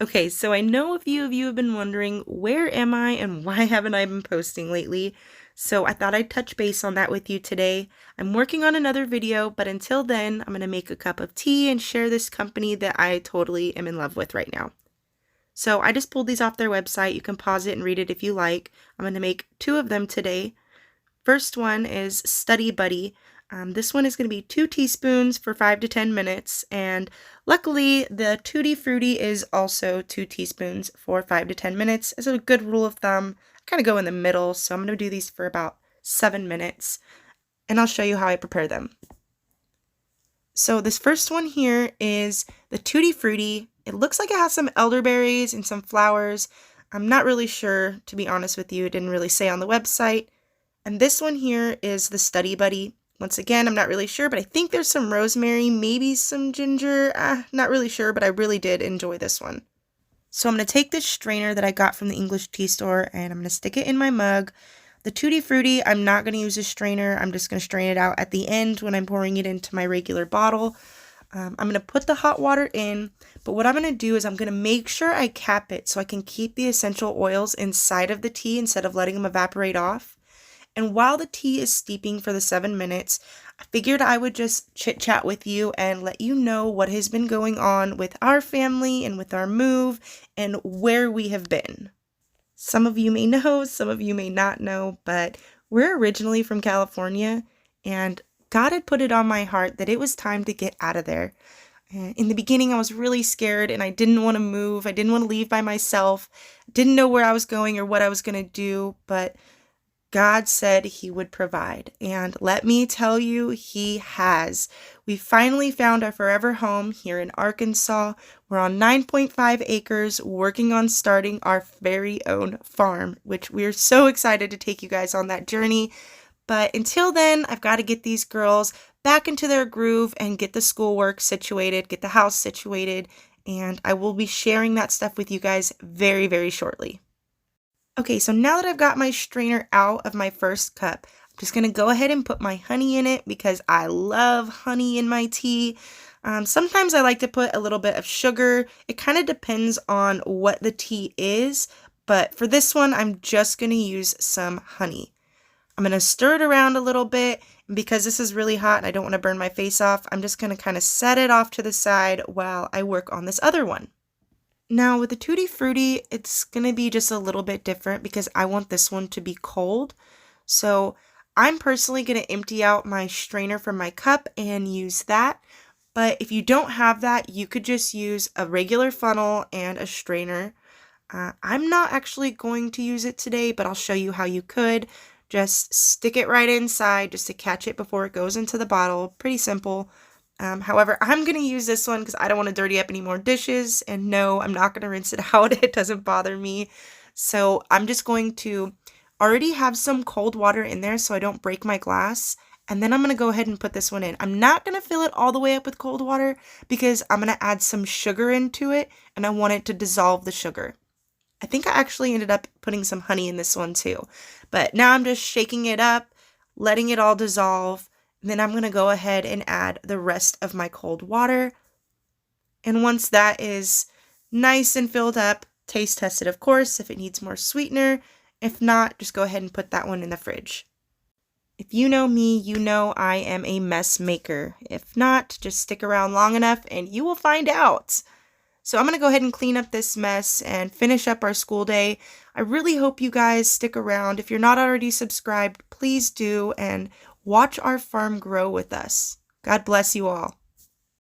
Okay, so I know a few of you have been wondering, where am I and why haven't I been posting lately? So I thought I'd touch base on that with you today. I'm working on another video, but until then, I'm going to make a cup of tea and share this company that I totally am in love with right now. So I just pulled these off their website. You can pause it and read it if you like. I'm going to make two of them today. First one is Study Buddy. This one is going to be 2 teaspoons for 5 to 10 minutes, and luckily the Tutti Frutti is also 2 teaspoons for 5 to 10 minutes. As a good rule of thumb, I kind of go in the middle, so I'm going to do these for about 7 minutes, and I'll show you how I prepare them. So this first one here is the Tutti Frutti. It looks like it has some elderberries and some flowers. I'm not really sure, to be honest with you. It didn't really say on the website. And this one here is the Study Buddy. Once again, I'm not really sure, but I think there's some rosemary, maybe some ginger. Not really sure, but I really did enjoy this one. So I'm going to take this strainer that I got from the English tea store and I'm going to stick it in my mug. The Tutti Frutti, I'm not going to use a strainer. I'm just going to strain it out at the end when I'm pouring it into my regular bottle. I'm going to put the hot water in, but what I'm going to do is I'm going to make sure I cap it so I can keep the essential oils inside of the tea instead of letting them evaporate off. And while the tea is steeping for the 7 minutes, I figured I would just chit chat with you and let you know what has been going on with our family and with our move and where we have been. Some of you may know, some of you may not know, but we're originally from California, and God had put it on my heart that it was time to get out of there. In the beginning, I was really scared and I didn't want to move. I didn't want to leave by myself. Didn't know where I was going or what I was going to do, but God said he would provide, and let me tell you, he has. We finally found our forever home here in Arkansas. We're on 9.5 acres working on starting our very own farm, which we're so excited to take you guys on that journey. But until then, I've got to get these girls back into their groove and get the schoolwork situated, get the house situated, and I will be sharing that stuff with you guys very, very shortly. Okay, so now that I've got my strainer out of my first cup, I'm just going to go ahead and put my honey in it because I love honey in my tea. Sometimes I like to put a little bit of sugar. It kind of depends on what the tea is, but for this one, I'm just going to use some honey. I'm going to stir it around a little bit, and because this is really hot and I don't want to burn my face off, I'm just going to kind of set it off to the side while I work on this other one. Now with the Tutti Frutti, it's going to be just a little bit different because I want this one to be cold. So I'm personally going to empty out my strainer from my cup and use that. But if you don't have that, you could just use a regular funnel and a strainer. I'm not actually going to use it today, but I'll show you how you could. Just stick it right inside just to catch it before it goes into the bottle. Pretty simple. However, I'm going to use this one because I don't want to dirty up any more dishes. And no, I'm not going to rinse it out. It doesn't bother me. So I'm just going to already have some cold water in there so I don't break my glass. And then I'm going to go ahead and put this one in. I'm not going to fill it all the way up with cold water because I'm going to add some sugar into it and I want it to dissolve the sugar. I think I actually ended up putting some honey in this one too. But now I'm just shaking it up, letting it all dissolve. And then I'm going to go ahead and add the rest of my cold water. And once that is nice and filled up, taste test it, of course, if it needs more sweetener. If not, just go ahead and put that one in the fridge. If you know me, you know I am a mess maker. If not, just stick around long enough and you will find out. So I'm going to go ahead and clean up this mess and finish up our school day. I really hope you guys stick around. If you're not already subscribed, please do, and watch our farm grow with us. God bless you all.